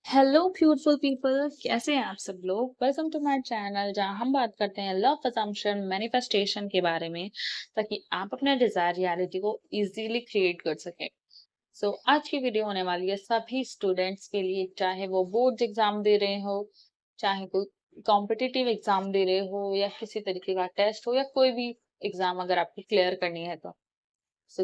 Hello beautiful people, कैसे हैं आप सब लोग। वेलकम टू माय चैनल जहां हम बात करते हैं लव असम्पशन मैनिफेस्टेशन के बारे में, ताकि आप अपने डिजायर रियलिटी को इजीली क्रिएट कर सकें। आज की वीडियो होने वाली है सभी स्टूडेंट्स के लिए, चाहे वो बोर्ड एग्जाम दे रहे हो, चाहे कोई कॉम्पिटिटिव एग्जाम दे रहे हो, या किसी तरीके का टेस्ट हो, या कोई भी एग्जाम अगर आपको क्लियर करनी है तो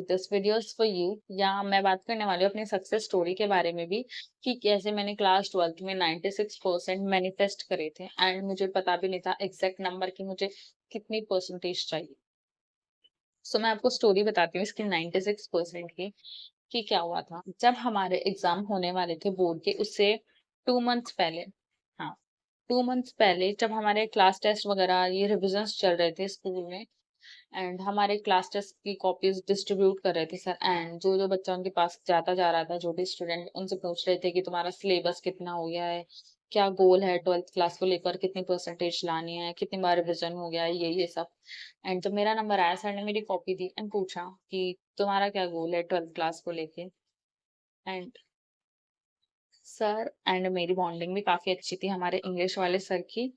this video is for you. यहाँ मैं बात करने वाली हूँ अपनी सक्सेस स्टोरी के बारे में भी, कि कैसे मैंने क्लास 12th में 96% मैनिफेस्ट करे थे, एंड मुझे पता भी नहीं था एग्जैक्ट नंबर की मुझे कितनी परसेंटेज चाहिए। मैं आपको स्टोरी बताती हूँ इसकी 96% की, कि क्या हुआ था जब हमारे एग्जाम होने वाले थे बोर्ड के, उससे 2 मंथ्स पहले। हाँ, 2 मंथ्स पहले जब हमारे क्लास टेस्ट वगैरह ये रिविजन्स चल रहे थे स्कूल में, एंड हमारे क्लास टेस्ट की कॉपीज डिस्ट्रीब्यूट कर रहे थे सर, एंड जो जो बच्चा उनके पास जाता जा रहा था, जो भी स्टूडेंट, उनसे पूछ रहे थे कि तुम्हारा सिलेबस कितना हो गया है, क्या गोल है 12th क्लास को लेकर, कितनी परसेंटेज लानी है, कितनी बार रिविजन हो गया है, ये सब। एंड जब मेरा नंबर आया, सर ने मेरी कॉपी दी एंड पूछा कि तुम्हारा क्या गोल है 12th क्लास को लेके। एंड सर एंड मेरी बॉन्डिंग भी काफी अच्छी थी हमारे इंग्लिश वाले सर की,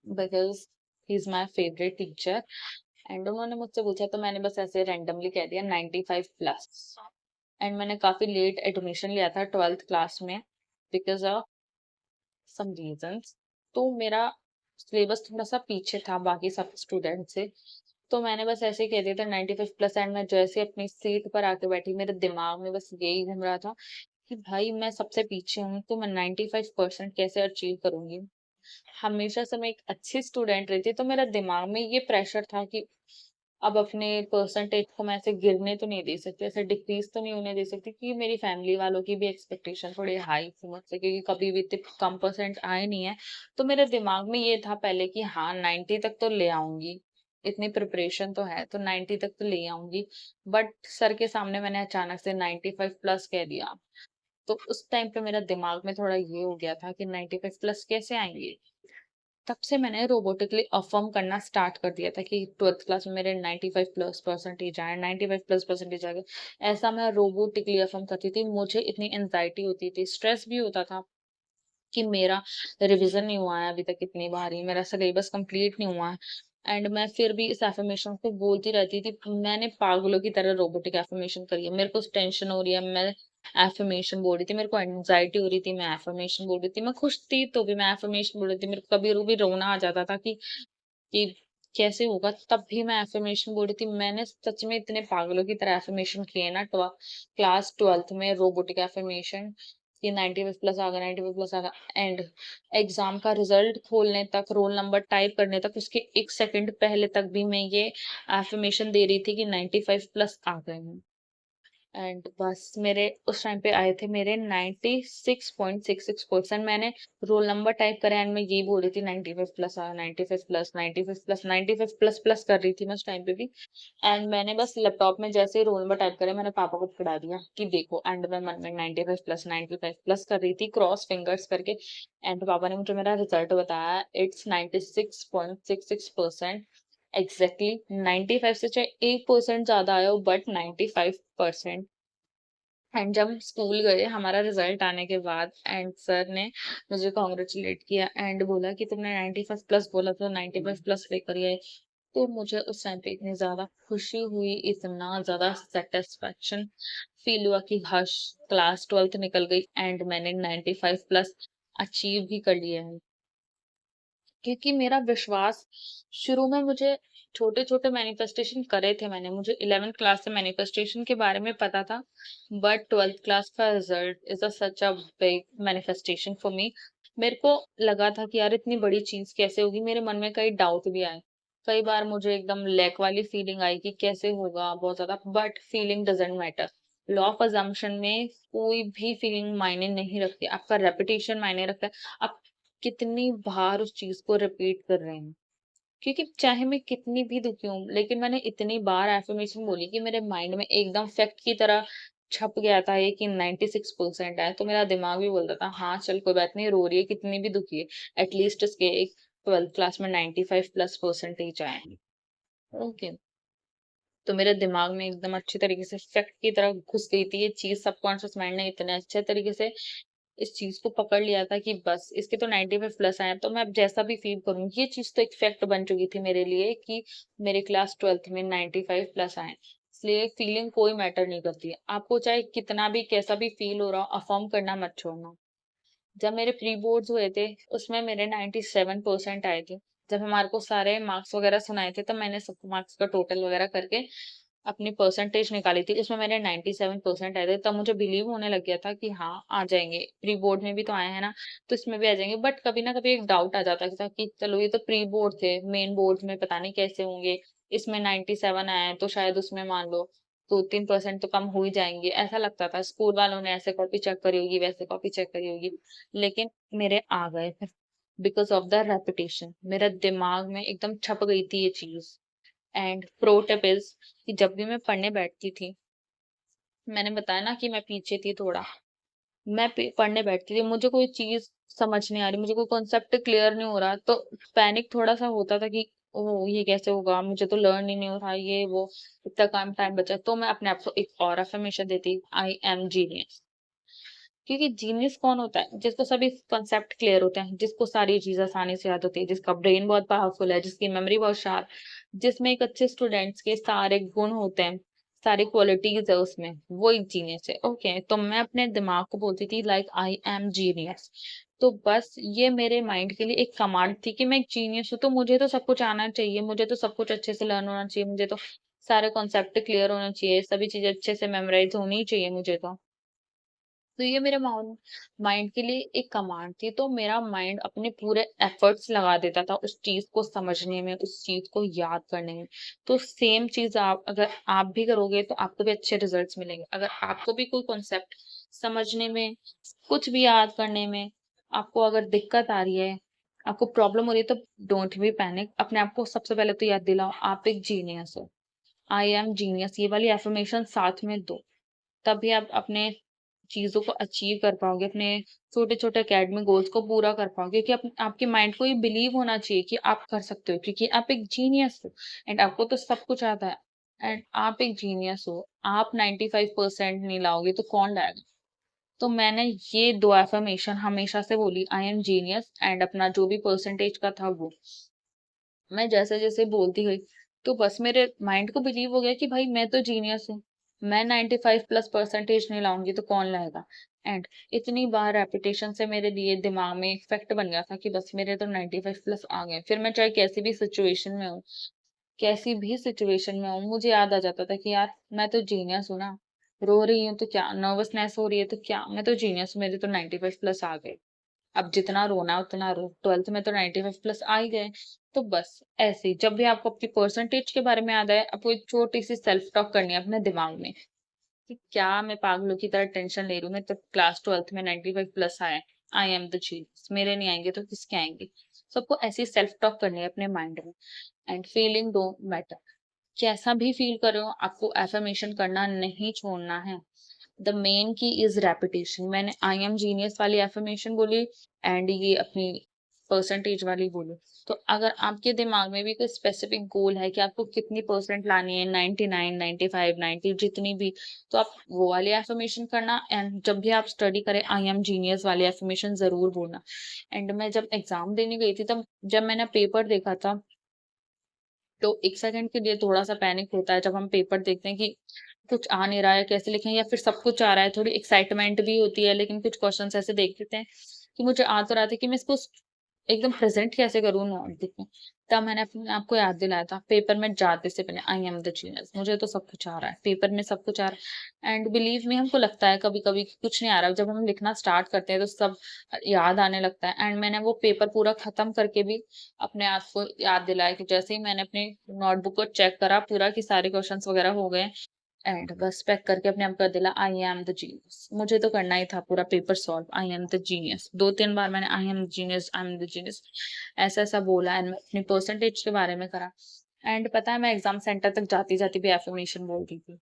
because he is my favourite teacher. And उन्होंने मुझसे पूछा तो मैंने बस ऐसे रैंडमली कह दिया 95+। एंड मैंने काफी लेट एडमिशन लिया था 12th क्लास में, बिकॉज ऑफ सम रीजंस। तो मेरा सिलेबस थोड़ा सा पीछे था बाकी सब स्टूडेंट से, तो मैंने बस ऐसे ही कह दिया था 95+। एंड मैं जैसे अपनी सीट पर आके बैठी, मेरे दिमाग में बस यही घूम रहा था कि भाई मैं सबसे पीछे हूँ, तो मैं 95% कैसे अचीव करूंगी। हमेशा से मैं एक अच्छी स्टूडेंट रही थी, तो मेरा दिमाग में ये प्रेशर था कि अब अपने परसेंटेज को मैं ऐसे गिरने तो नहीं दे सकती, ऐसे डिक्रीज तो नहीं होने दे सकती, क्योंकि मेरी फैमिली वालों की भी एक्सपेक्टेशन थोड़ी हाई थी मुझसे, क्योंकि कभी भी इतने कम परसेंट आए नहीं है। तो मेरे दिमाग में ये था पहले कि हाँ 90 तक तो ले आऊंगी, इतनी प्रिपरेशन तो है, तो 90 तक तो ले आऊंगी। बट सर के सामने मैंने अचानक से 95+ कह दिया, तो उस टाइम पे मेरा दिमाग में थोड़ा ये हो गया था कि 95+ कैसे आएंगे। तब से मैंने रोबोटिकली अफ़र्म करना स्टार्ट कर दिया था कि 12th क्लास में मेरे 95+ परसेंटेज आए, 95+ परसेंटेज आ गए। ऐसा मैं रोबोटिकली अफ़र्म करती थी। मुझे इतनी एंग्ज़ायटी होती थी, स्ट्रेस भी होता था कि मेरा रिवीजन नहीं हुआ है अभी तक इतनी बार ही, मेरा सिलेबस कंप्लीट नहीं हुआ है। एंड मैं फिर भी इस एफर्मेशन को बोलती रहती थी। मैंने पागलों की तरह रोबोटिक एफर्मेशन करी है। मेरे को टेंशन हो रही है, मैं एफर्मेशन बोल रही थी। मेरे को एंग्जायटी हो रही थी, मैं एफर्मेशन बोल रही थी। मैं खुश थी तो भी मैं एफर्मेशन बोल रही थी। मेरे को कभी भी रोना आ जाता था कि कैसे होगा, तब भी मैं एफर्मेशन बोल रही थी। मैंने सच में इतने पागलों की तरह एफर्मेशन किए ना, क्लास 12th में रोबोटिक एफर्मेशन, कि 95+ आ गया, 95+ आ गया। एंड एग्जाम का रिजल्ट खोलने तक, रोल नंबर टाइप करने तक, उसके 1 सेकंड पहले तक भी मैं ये एफर्मेशन दे रही थी कि 95+ आ गए हैं। एंड बस मेरे उस टाइम पे आए थे मेरे 96.66%। मैंने रोल नंबर टाइप करा एंड मैं यही बोल रही थी 95+ आ, 95+, 95+, 95+ प्लस कर रही थी मैं उस टाइम पे भी। एंड मैंने बस लैपटॉप में जैसे ही रोल नंबर टाइप करे, मैंने पापा को पकड़ा दिया कि देखो, एंड मैं मन में 95+, 95+ कर रही थी क्रॉस फिंगर्स करके। एंड पापा ने मुझे मेरा रिजल्ट बताया, इट्स 96.66%। एग्जैक्टली 95 से चाहे 1% ज्यादा आया हो, बट 95%। एंड जब हम स्कूल गए हमारा रिजल्ट आने के बाद, एंड सर ने मुझे कॉन्ग्रेचुलेट किया एंड बोला कि तुमने 95+ बोला तो 95+ लेकर आई। तो मुझे उस टाइम पे इतनी ज्यादा खुशी हुई, इतना ज्यादा सेटिस्फेक्शन फील हुआ कि हश, क्लास 12th निकल गई एंड मैंने 95+ अचीव भी कर लिया है। क्योंकि मेरा विश्वास, शुरू में मुझे छोटे छोटे मैनिफेस्टेशन करे थे मैंने, मुझे 11th क्लास से मैनिफेस्टेशन के बारे में पता था, बट 12th क्लास का result is a such a big manifestation for me. मेरे को लगा था कि यार इतनी बड़ी चीज कैसे होगी, मेरे मन में कई डाउट भी आए। कई बार मुझे एकदम लैक वाली फीलिंग आई कि कैसे होगा बहुत ज्यादा, but feeling doesn't matter. Law of assumption में कोई भी फीलिंग मायने नहीं रखती, आपका रेपुटेशन मायने रखता है, आप कितनी बार उस चीज को रिपीट कर रहे हैं। क्योंकि चाहे मैं कितनी भी दुखी हूँ, लेकिन मैंने इतनी बार एफर्मेशन बोली कि मेरे माइंड में एकदम फैक्ट की तरह छप गया था ये कि 96% है, तो मेरा दिमाग भी बोलता था हाँ चल कोई बात नहीं, रो रही है, कितनी भी दुखी है, एटलीस्ट इसके एक 12th क्लास में 95+ परसेंटेज आएंगे। ओके, तो मेरे दिमाग में एकदम अच्छी तरीके से फैक्ट की तरह घुस गई थी ये चीज, सबकॉन्शियस माइंड ने इतने अच्छे तरीके से इस चीज़ को पकड़ लिया था कि बस इसके तो 95 प्लस आए हैं, तो मैं अब जैसा भी फ़ील करूँ, ये चीज़ तो एक फैक्ट बन चुकी थी मेरे लिए कि मेरे क्लास 12th में 95 प्लस आए हैं। इसलिए फीलिंग कोई मैटर नहीं करती है। आपको चाहे कितना भी कैसा भी फ़ील हो रहा हो, अफ़र्म करना मत छोड़ना। जब मेरे प्री बोर्ड्स हुए थे, उसमें मेरे 97% आए थे। जब हमारे को सारे मार्क्स वगैरह सुनाए थे, तब मैंने सब मार्क्स का टोटल वगैरह करके अपनी परसेंटेज निकाली थी। उसमें मेरे 97% आए थे। तब मुझे बिलीव होने लग गया था कि हाँ, आ जाएँगे। प्री बोर्ड में भी तो आए हैं ना, तो इसमें भी आ जाएँगे। बट कभी ना कभी एक डाउट आ जाता था कि चलो ये तो प्री बोर्ड थे, मेन बोर्ड्स में पता नहीं कैसे होंगे। इसमें 97 आए हैं, तो शायद उसमें मान लो 2-3% तो कम हो ही जाएँगे, ऐसा लगता था। स्कूल वालों ने ऐसे कॉपी चेक करी होगी, वैसे कॉपी चेक करी होगी, लेकिन मेरे आ गए थे बिकॉज़ ऑफ द रेपुटेशन। मेरा दिमाग में एकदम छप गई थी ये चीज़। एंड प्रो टिप इज़ कि जब भी मैं पढ़ने बैठती थी, मैंने बताया ना कि मैं पीछे थी थोड़ा, मैं पढ़ने बैठती थी, मुझे कोई चीज़ समझ नहीं आ रही, मुझे कोई कॉन्सेप्ट क्लियर नहीं हो रहा, तो पैनिक थोड़ा-सा होता था कि ओह! ये कैसे होगा? मुझे तो लर्न ही नहीं हो रहा, ये वो, इतना कम टाइम बचा है। तो मैं अपने आप को एक और अफ़र्मेशन देती, आई एम जीनियस। क्योंकि जीनियस कौन होता है? जिसको सभी कॉन्सेप्ट क्लियर होते हैं, जिसको सारी चीज़ आसानी से याद होती है, जिसका ब्रेन बहुत पावरफुल है, जिसकी मेमोरी बहुत शार्प, जिसमें एक अच्छे स्टूडेंट्स के सारे गुण होते हैं, सारी क्वालिटीज़ है उसमें, वो एक जीनियस है। ओके, तो मैं अपने दिमाग को बोलती थी लाइक आई एम जीनियस। तो बस ये मेरे माइंड के लिए एक कमांड थी कि मैं एक जीनियस हूँ, तो मुझे तो सब कुछ आना चाहिए, मुझे तो सब कुछ अच्छे से लर्न होना चाहिए, मुझे तो सारे कॉन्सेप्ट क्लियर होना चाहिए, सभी चीज़ें अच्छे से मेमोराइज़ होनी ही चाहिए मुझे तो। तो ये मेरे माइंड के लिए एक कमांड थी, तो मेरा माइंड अपने पूरे एफर्ट्स लगा देता था उस चीज को समझने में, उस चीज को याद करने में। तो सेम चीज आप अगर आप भी करोगे तो आपको भी अच्छे रिजल्ट्स मिलेंगे। अगर आपको भी कोई कॉन्सेप्ट समझने में, कुछ भी याद करने में आपको अगर दिक्कत आ रही है, आपको प्रॉब्लम हो रही है, तो डोंट बी पैनिक। अपने आप को सबसे पहले तो याद दिलाओ आप एक जीनियस हो। आई एम जीनियस, ये वाली एफर्मेशन साथ में दो, तभी आप अपने चीज़ों को अचीव कर पाओगे, अपने छोटे-छोटे एकेडमिक गोल्स को पूरा कर पाओगे, कि आपके माइंड को ये बिलीव होना चाहिए कि आप कर सकते हो, क्योंकि आप एक जीनियस हो एंड आपको तो सब कुछ आता है एंड आप एक जीनियस हो। आप 95% नहीं लाओगे तो कौन लाएगा? तो मैंने ये 2 अफ़र्मेशन हमेशा से बोली, आई एम जीनियस एंड अपना जो भी परसेंटेज का था वो। मैं जैसे-जैसे बोलती गई, तो बस मेरे माइंड को बिलीव हो गया कि भाई मैं तो जीनियस हूँ। मैं 95 प्लस परसेंटेज नहीं लाऊँगी तो कौन लाएगा? एंड इतनी बार रेपिटेशन से मेरे लिए दिमाग में एक फैक्ट बन गया था कि बस मेरे तो 95 प्लस आ गए। फिर मैं चाहे कैसी भी सिचुएशन में हूँ, मुझे याद आ जाता था कि यार मैं तो जीनियस हूँ ना। रो रही हूँ तो क्या? नर्वसनेस हो रही है तो क्या? मैं तो जीनियस हूँ, मेरे तो 95 प्लस आ गए। अब जितना रोना है उतना रो, 12th में तो 95 प्लस आ ही गए। तो बस ऐसे ही जब भी आपको अपनी परसेंटेज के बारे में याद आए, आपको एक छोटी सी सेल्फ टॉक करनी है अपने दिमाग में कि क्या मैं पागलों की तरह टेंशन ले रही हूँ, मैं तो क्लास 12th में 95 प्लस आए, आई एम द जीनियस, मेरे नहीं आएंगे तो किसके आएंगे? सबको ऐसी सेल्फ टॉक करनी है अपने माइंड में। एंड फीलिंग डोंट मैटर, कैसा भी फील कर रहे हो आपको एफर्मेशन करना नहीं छोड़ना है। द मेन की इज रेपिटेशन। मैंने आई एम जीनियस वाली एफर्मेशन बोली एंड ये अपनी परसेंटेज वाली बोली। तो अगर आपके दिमाग में भी कोई स्पेसिफिक गोल है कि आपको कितनी परसेंट लानी है, 99, 95, 90, जितनी भी, तो आप वो वाली एफर्मेशन करना। एंड जब भी आप स्टडी करें आई एम जीनियस वाली एफर्मेशन जरूर बोलना। एंड मैं जब एग्जाम देने गई थी, तब जब मैंने पेपर देखा था, तो 1 सेकंड के लिए थोड़ा-सा पैनिक होता है जब हम पेपर देखते हैं कि कुछ आ नहीं रहा है, कैसे लिखें, या फिर सब कुछ आ रहा है, थोड़ी एक्साइटमेंट भी होती है, लेकिन कुछ क्वेश्चन्स ऐसे देख लेते हैं कि मुझे आ तो रहा था कि मैं इसको एकदम प्रेज़ेंट कैसे करूँ नोटबुक में। तब मैंने अपने आप को याद दिलाया था पेपर में जाते से पहले, आई एम द जीनियस, मुझे तो सब कुछ आ रहा है, पेपर में सब कुछ आ रहा है। एंड बिलीव मी, हमको लगता है कभी-कभी कि कुछ नहीं आ रहा, जब हम लिखना स्टार्ट करते हैं तो सब याद आने लगता है। एंड मैंने वो पेपर पूरा खत्म करके भी अपने आप को याद दिलाया कि जैसे ही मैंने अपनी नोटबुक को चेक करा पूरा कि सारे क्वेश्चंस वगैरह हो गए, एंड बस पैक करके अपने आप कर दिला, आई एम द जीनियस। मुझे तो करना ही था पूरा paper solve, I am the genius. 2-3 बार मैंने I am genius, I am the genius ऐसा-ऐसा बोला एंड मैं अपनी परसेंटेज के बारे में करा। एंड पता है मैं एग्ज़ाम सेंटर तक जाती-जाती भी अफ़र्मेशन बोल रही थी।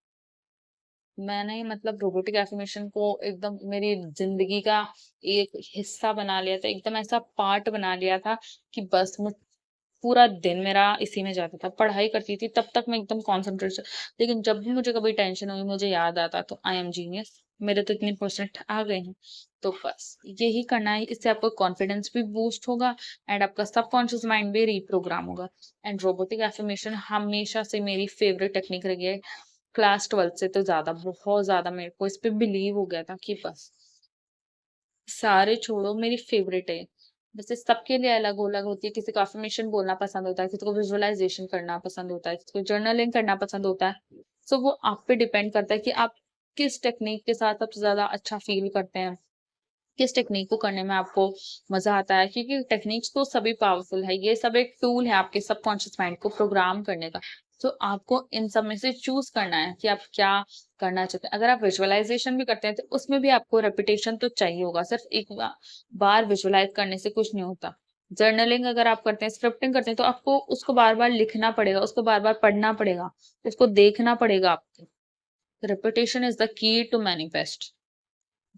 मैंने मतलब रोबोटिक अफ़र्मेशन को एकदम मेरी ज़िंदगी का एक हिस्सा बना लिया था, एकदम ऐसा पार्ट बना लिया था कि बस मैं पूरा दिन मेरा इसी में जाता था। पढ़ाई करती थी तब तक मैं एकदम कॉन्सन्ट्रेशन, लेकिन जब भी मुझे कभी टेंशन हुई मुझे याद आता तो आई एम जीनियस, मेरे तो इतने परसेंट आ गए हैं। तो बस यही करना है, इससे आपका कॉन्फिडेंस भी बूस्ट होगा एंड आपका सबकॉन्शियस माइंड भी रीप्रोग्राम होगा। एंड रोबोटिक एफर्मेशन हमेशा से मेरी फेवरेट टेक्निक रही है, क्लास 12 से तो ज़्यादा, बहुत ज़्यादा मेरे को इस पे बिलीव हो गया था कि बस सारे छोड़ो, मेरी फेवरेट है। जैसे सबके लिए अलग-अलग होती है, किसी को अफ़र्मेशन बोलना पसंद होता है, किसी को विजुअलाइज़ेशन करना पसंद होता है, किसी को जर्नलिंग करना पसंद होता है। सो वो आप पे डिपेंड करता है कि आप किस टेक्नीक के साथ सबसे ज़्यादा अच्छा फ़ील करते हैं। किस टेक्नीक को करने में आपको मज़ा आता है, क्योंकि टेक्निक्स तो सभी पावरफुल है, ये सब एक टूल है आपके सबकॉन्शियस माइंड को प्रोग्राम करने का। तो आपको इन सब में से चूज़ करना है कि आप क्या करना चाहते हैं। अगर आप विजुअलाइज़ेशन भी करते हैं तो उसमें भी आपको रेपिटेशन तो चाहिए होगा, सिर्फ़ एक बार विजुअलाइज़ करने से कुछ नहीं होता। जर्नलिंग अगर आप करते हैं, स्क्रिप्टिंग करते हैं तो आपको उसको बार-बार लिखना पड़ेगा, उसको बार-बार पढ़ना पड़ेगा, उसको देखना पड़ेगा आपको। Repetition is the key to manifest.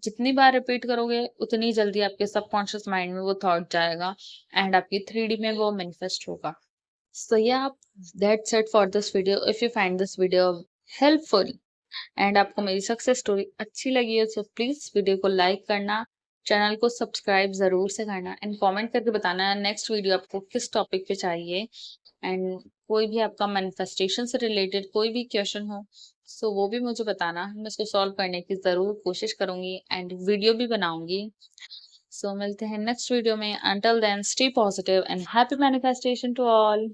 जितनी बार रिपीट करोगे उतनी जल्दी आपके सबकॉन्शियस माइंड में वो थॉट जाएगा एंड आपकी 3D में वो मैनिफेस्ट होगा। सो या that's it for this video. If you find this video helpful and आपको मेरी सक्सेस स्टोरी अच्छी लगी है तो प्लीज वीडियो को लाइक करना, चैनल को सब्सक्राइब जरूर से करना एंड कमेंट करके बताना नेक्स्ट वीडियो आपको किस टॉपिक पे चाहिए। एंड कोई भी आपका मैनिफेस्टेशन से रिलेटेड कोई भी क्वेश्चन हो सो वो भी मुझे बताना, मैं उसको सॉल्व करने की ज़रूर कोशिश करूँगी एंड वीडियो भी बनाऊँगी। सो मिलते हैं नेक्स्ट वीडियो में। Until then stay positive and happy manifestation to all.